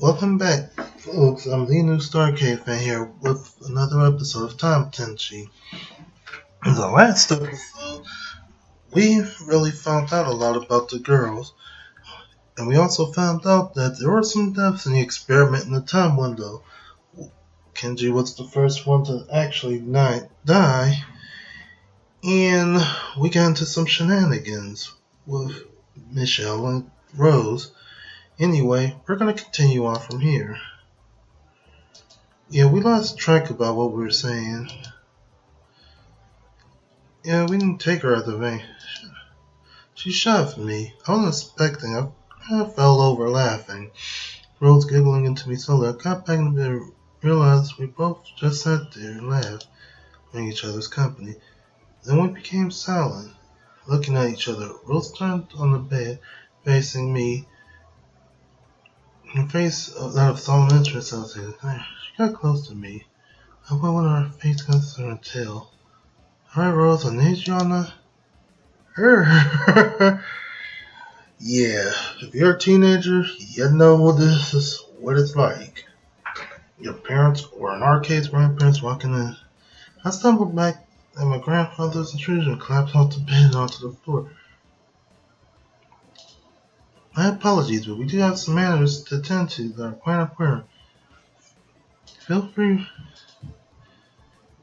Welcome back, folks. I'm the Newstarcadefan here with another episode of Time Tenshi. In the last episode, we really found out a lot about the girls, and we also found out that there were some deaths in the experiment in the time window. Kenji was the first one to actually die, and we got into some shenanigans with Michelle and Rose. Anyway, we're going to continue on from here. Yeah, we lost track about what we were saying. Yeah, we didn't take her at the vein. She shoved me. I wasn't expecting. I fell over laughing. Rose giggling into me slowly. I got back in bed and realized we both just sat there and laughed in each other's company. Then we became silent, looking at each other. Rose turned on the bed, facing me. Her face out of solemn interest, I was like, she got close to me. I went with her face against her tail. Alright, Rose, I need you on the... Yeah, if you're a teenager, you know what it's like. Your parents, or in our case, grandparents, walking in. I stumbled back at my grandfather's intrusion and collapsed off the bed and onto the floor. My apologies, but we do have some matters to attend to that are quite important. Feel free.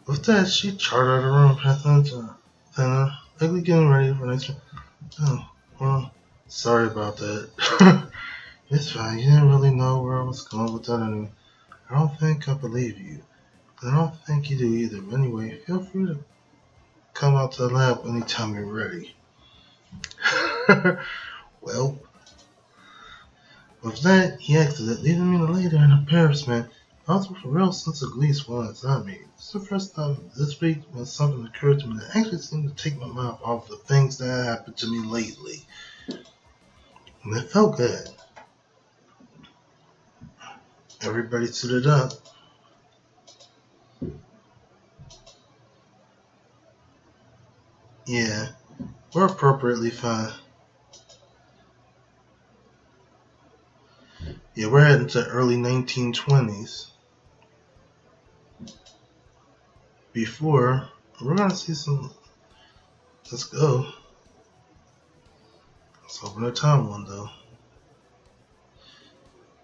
With that, she charted out of the room, passing to Anna, quickly getting ready for the next one. Oh, well, sorry about that. It's fine, you didn't really know where I was going with that anyway. I don't think I believe you. I don't think you do either, but anyway, feel free to come out to the lab anytime you're ready. Well, with that, he exited, leaving me to lay there in embarrassment. I was with a real sense of glee swelling inside me. This is the first time this week when something occurred to me that actually seemed to take my mind off the things that happened to me lately. And it felt good. Everybody suited up. Yeah, we're appropriately fine. Yeah, we're heading to early 1920s. Before, we're gonna see some. Let's go. Let's open the time window.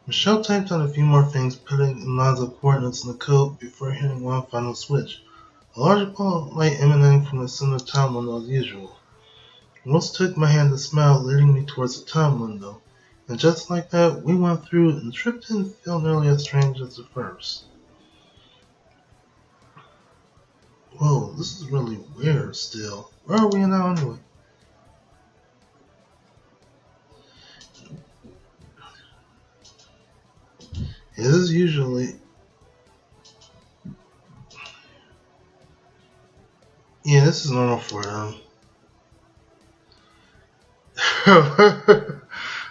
Michelle typed out a few more things, putting in lines of coordinates in the code before hitting one final switch. A larger ball of light emanating from the center of the time window as usual. Rose took my hand and smiled, leading me towards the time window. And just like that, we went through it, and the trip didn't feel nearly as strange as the first. Whoa, this is really weird still. Where are we now anyway? Yeah, this is usually... Yeah, this is normal for them.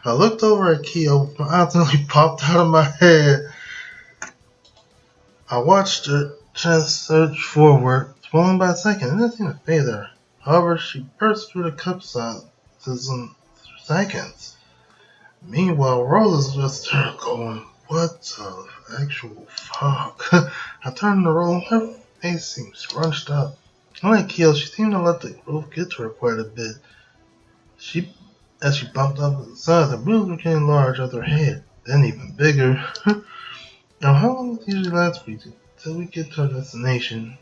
I looked over at Kyo, my eyes nearly popped out of my head. I watched her chest surge forward, swollen by a second. It didn't seem to fade there. However, she burst through the cup size in seconds. Meanwhile, Rose is just there going, what the actual fuck? I turned to Rose, her face seemed scrunched up. Unlike Kyo, she seemed to let the growth get to her quite a bit. As she bumped up to the side, the bruise became large at her head, then even bigger. Now, how long does it usually last for you till we get to our destination?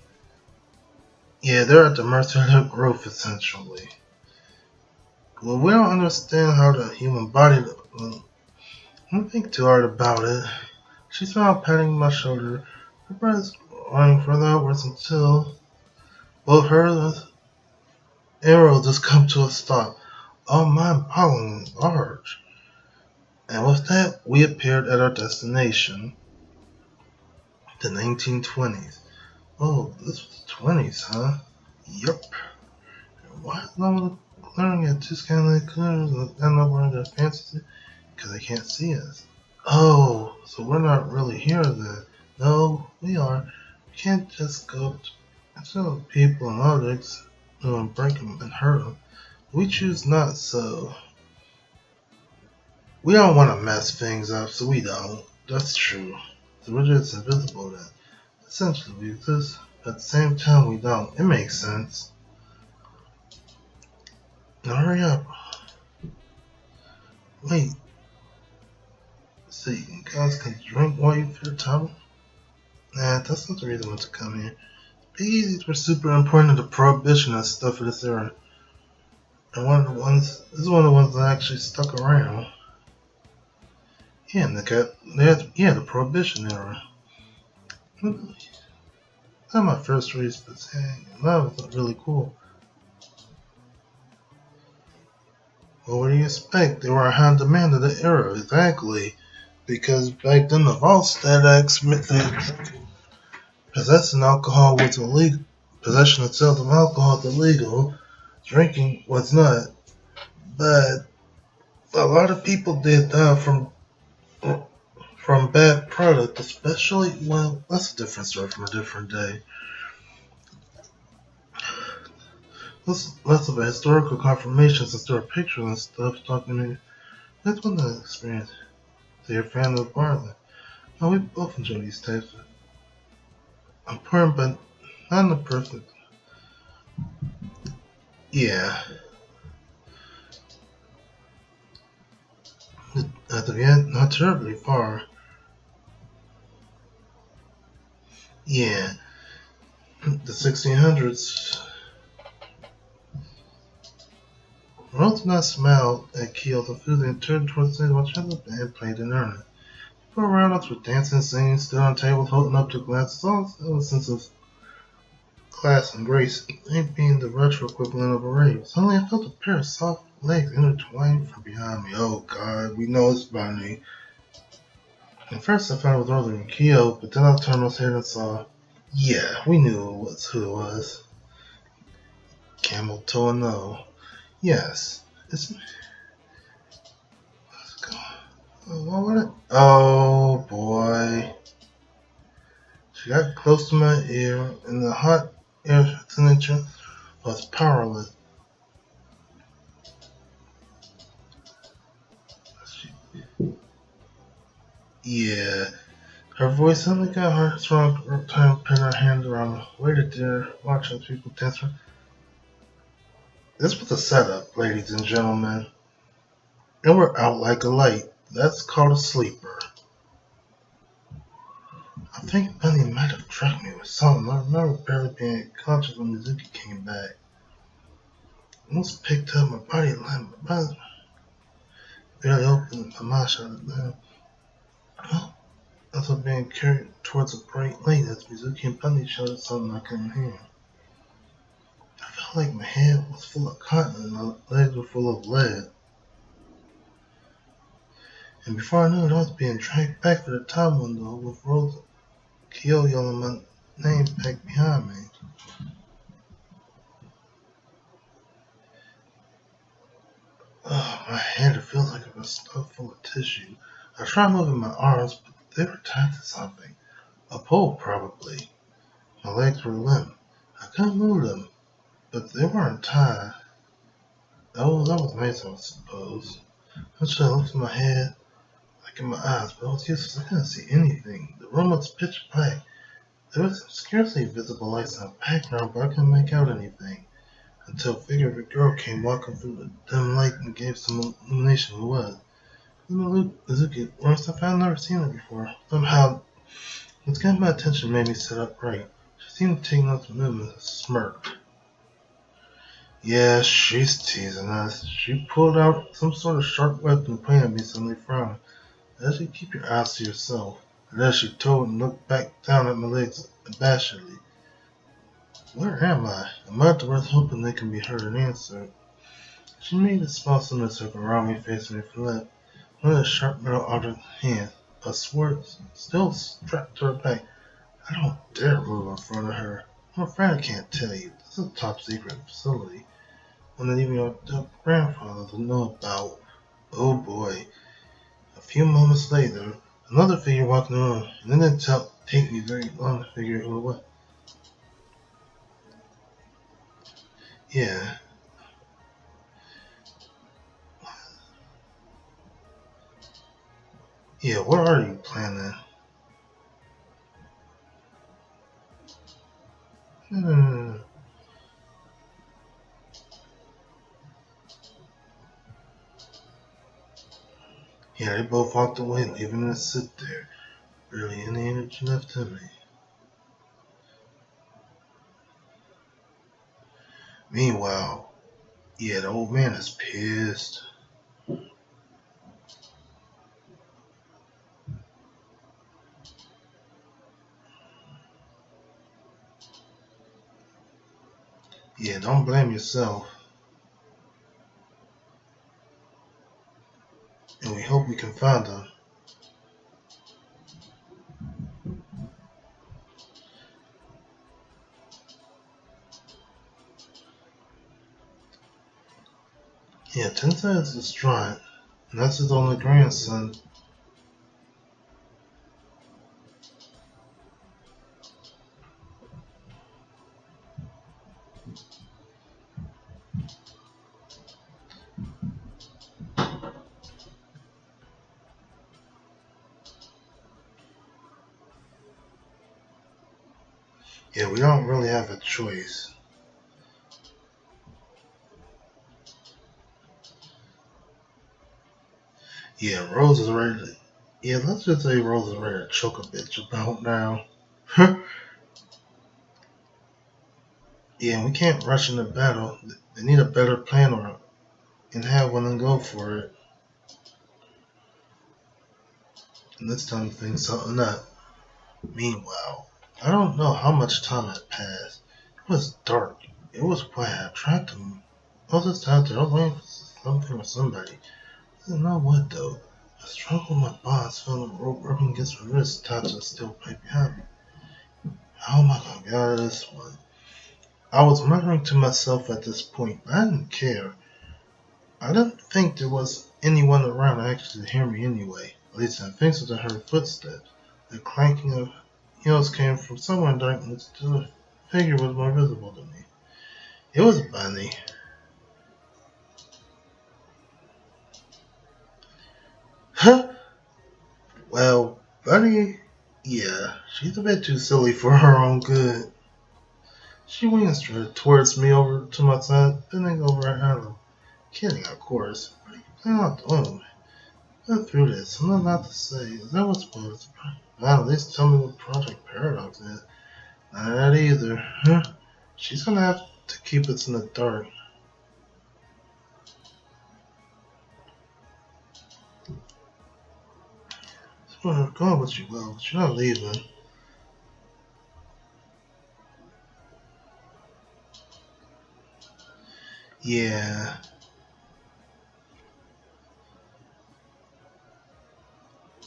Yeah, they're at the mercy of their growth, essentially. Well, we don't understand how the human body... don't think too hard about it. She smiled, patting my shoulder, her breath running further outwards until both her and arrow just come to a stop. All mind-boggling large. And with that, we appeared at our destination. The 1920s. Oh, this was the 20s, huh? Yup. Why is no one glaring at two scanline cleaners and not wearing their fancy? Because they can't see us. Oh, so we're not really here then. No, we are. We can't just go up to people and objects and break them and hurt them. We choose not so. We don't want to mess things up, so we don't. That's true. The widget is invisible then. Essentially, we exist, but at the same time we don't. It makes sense. Now hurry up. Wait. So you guys can drink while you feed time? Nah, that's not the reason I want to come here. Speakeasies were super important to the prohibition and stuff of this era. And this is one of the ones that actually stuck around. Yeah, the prohibition era. Not my first race, but hey, that was really cool. Well, what do you expect? They were a high demand of the era, exactly. Because back then the vault statics meant that possessing alcohol was illegal. Possession and sales of alcohol was illegal. Drinking was not. But a lot of people did die from bad product, especially, well, that's a different story from a different day. That's less of a historical confirmation since there are pictures and stuff documented. That's one of the experience. So you're a fan of the bar then. Oh, we both enjoy these types of important, but not in the perfect. Yeah. At the end, not terribly far. Yeah. The 1600s. Rose did not smile at Keel's enthusiasm and turned towards the stage watching the band played in earnest. People around us were dancing, singing, stood on tables, holding up to glasses, all a sense of class and grace, it being the retro equivalent of a rave. Suddenly I felt a pair of soft legs intertwined from behind me. Oh god, we know it's Bunny. At first I thought it was Rosa and Keo, but then I turned my head and saw. Yeah, we knew who it was. Camel toe and no. Yes. It's let's go. Oh boy. She got close to my ear and the hot air signature was powerless. Yeah. Her voice suddenly got hard, strong, time put her hand around me. Waited there, watching people dance. This was a setup, ladies and gentlemen. And we're out like a light. That's called a sleeper. I think Bunny might have struck me with something. I remember barely being conscious when Mizuki came back. I almost picked up my body line, my eyes barely opened, my mouth shut it down. Well, I was being carried towards a bright light as Mizuki and Bunny shouted something I couldn't hear. I felt like my head was full of cotton and my legs were full of lead. And before I knew it, I was being dragged back to the time window with Rose Kyo yelling my name back behind me. Oh, my hand, it feels like it was stuffed full of tissue. I tried moving my arms, but they were tied to something. A pole, probably. My legs were limp. I couldn't move them, but they weren't tied. That was amazing, I suppose. I tried to lift my head, like in my eyes, but it was useless. I couldn't see anything. The room was pitch black. There was some scarcely visible lights in the background, but I couldn't make out anything. Until a figure of a girl came walking through the dim light and gave some illumination of what? Mizuki, worse, I've never seen her before. Somehow, what's got my attention made me sit upright. She seemed to take note of movement and smirked. Yeah, she's teasing us. She pulled out some sort of sharp weapon and pointed at me, suddenly frowning. As you keep your eyes to yourself. And as she told and looked back down at my legs abashedly. Where am I? I'm afterwards hoping they can be heard and answered. She made a small semicircle around me, facing me from left. One of the sharp metal object hand, a sword still strapped to her back. I don't dare move in front of her. I'm afraid I can't tell you. This is a top secret facility. One that even your grandfather doesn't know about. Oh boy. A few moments later, another figure walked in the room, and then it didn't take me very long to figure who it was. Yeah. Yeah, what are you planning? Yeah, they both walked away, leaving us sit there. Barely any energy left in me. Meanwhile, yeah, the old man is pissed. Yeah, don't blame yourself. And we hope we can find them. Yeah, Tensai is distraught. And that's his only grandson. Yeah, we don't really have a choice. Yeah, Rose is ready to... Yeah, let's just say Rose is ready to choke a bitch about now. Yeah, we can't rush into battle. They need a better plan or and have one and go for it. And this time to think something up. Meanwhile, I don't know how much time had passed. It was dark. It was quiet. I tried to... I was just out there. I was waiting for something or somebody. I didn't know what though. I struggled with my bonds, feeling the rope rubbing against my wrist, tied to a steel pipe behind me. How am I gonna get out of this one? I was muttering to myself at this point, but I didn't care. I didn't think there was anyone around to actually hear me anyway. At least I think so. I heard footsteps. The clanking of heels came from somewhere in darkness. The figure was more visible to me. It was Bunny. Huh? Well, Bunny, yeah, she's a bit too silly for her own good. She went straight towards me over to my side, bending over at Adam. Kidding, of course. What are you planning on doing? Get through this. I'm not allowed to say. Is that what's supposed to be? Well, at least tell me what Project Paradox is. Not that either. Huh? She's gonna have to keep us in the dark. It's gonna go with you, well, but you're not leaving. Yeah.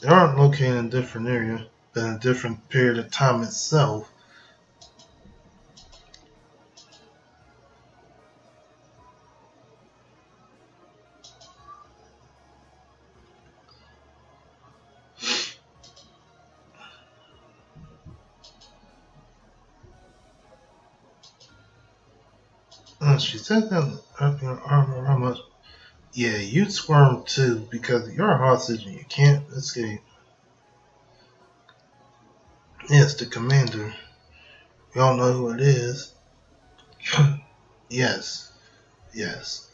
They aren't located in a different area, but in a different period of time itself. She said that wrapping her arm around my... Yeah, you'd squirm too, because you're a hostage and you can't escape. Yes, the commander. We all know who it is. Yes, yes.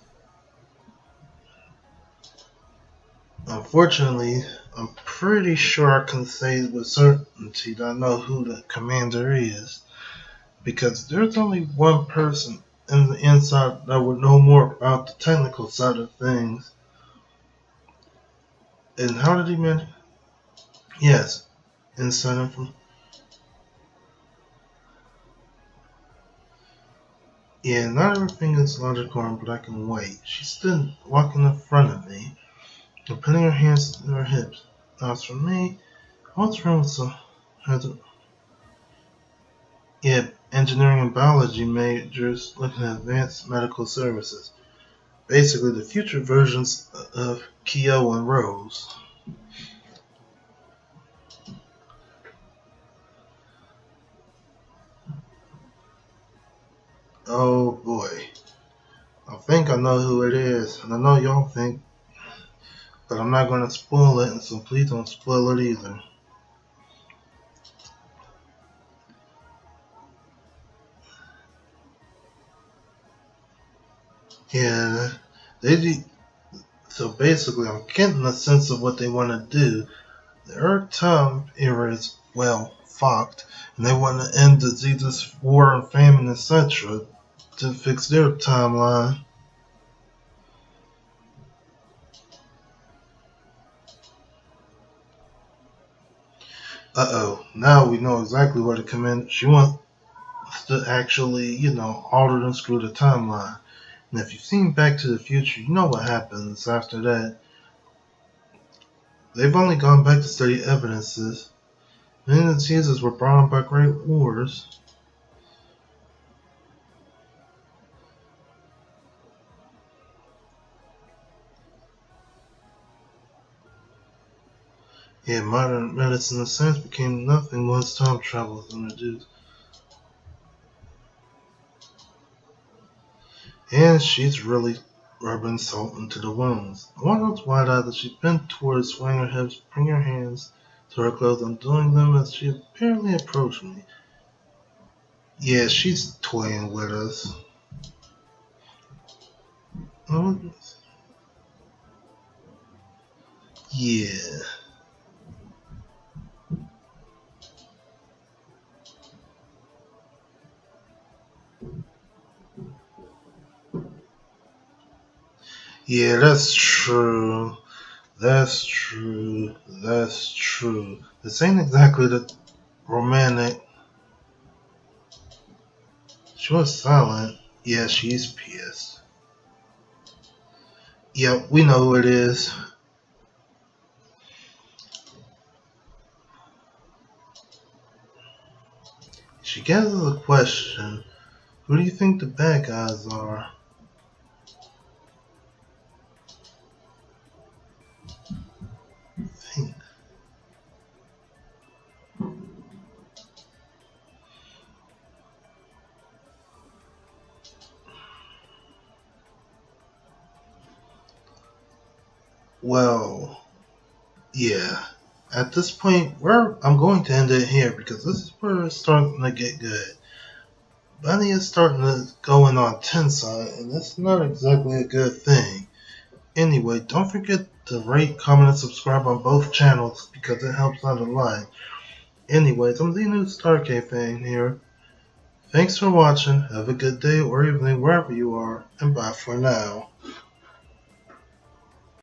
Unfortunately, I'm pretty sure I can say with certainty that I know who the commander is. Because there's only one person in the inside that would know more about the technical side of things. And how did he manage? Yes, inside information. Yeah, not everything is logical and black and white. She stood walking in front of me and putting her hands to her hips. As for me, what's wrong with some yeah, engineering and biology majors looking at advanced medical services. Basically the future versions of Kyo and Rose. Oh boy. I think I know who it is, and I know y'all think, but I'm not going to spoil it, and so please don't spoil it either. Yeah, so basically I'm getting a sense of what they want to do. The Earth Time era is, well, fucked, and they want to end diseases, war, and famine, etc. to fix their timeline. Uh-oh, now we know exactly where to come in. She wants to actually, alter and screw the timeline. And if you've seen Back to the Future, you know what happens after that. They've only gone back to study evidences. Many diseases were brought on by great wars. Yeah, modern medicine and science became nothing once time travel was introduced. And she's really rubbing salt into the wounds. One looks wide-eyed as she bent towards, swaying her hips, bring her hands to her clothes, undoing them as she apparently approached me. Yeah, she's toying with us. Yeah. Yeah, that's true. That's true. That's true. This ain't exactly the romantic. She was silent. Yeah, she's pissed. Yep, we know who it is. She gathers a question. Who do you think the bad guys are? Think. Well, yeah. At this point, I'm going to end it here because this is where it's starting to get good. Bunny is starting to go in on Tensai, and that's not exactly a good thing. Anyway, don't forget to rate, comment, and subscribe on both channels because it helps out a lot. Anyways, I'm the Newstarcadefan here. Thanks for watching, have a good day or evening wherever you are, and bye for now.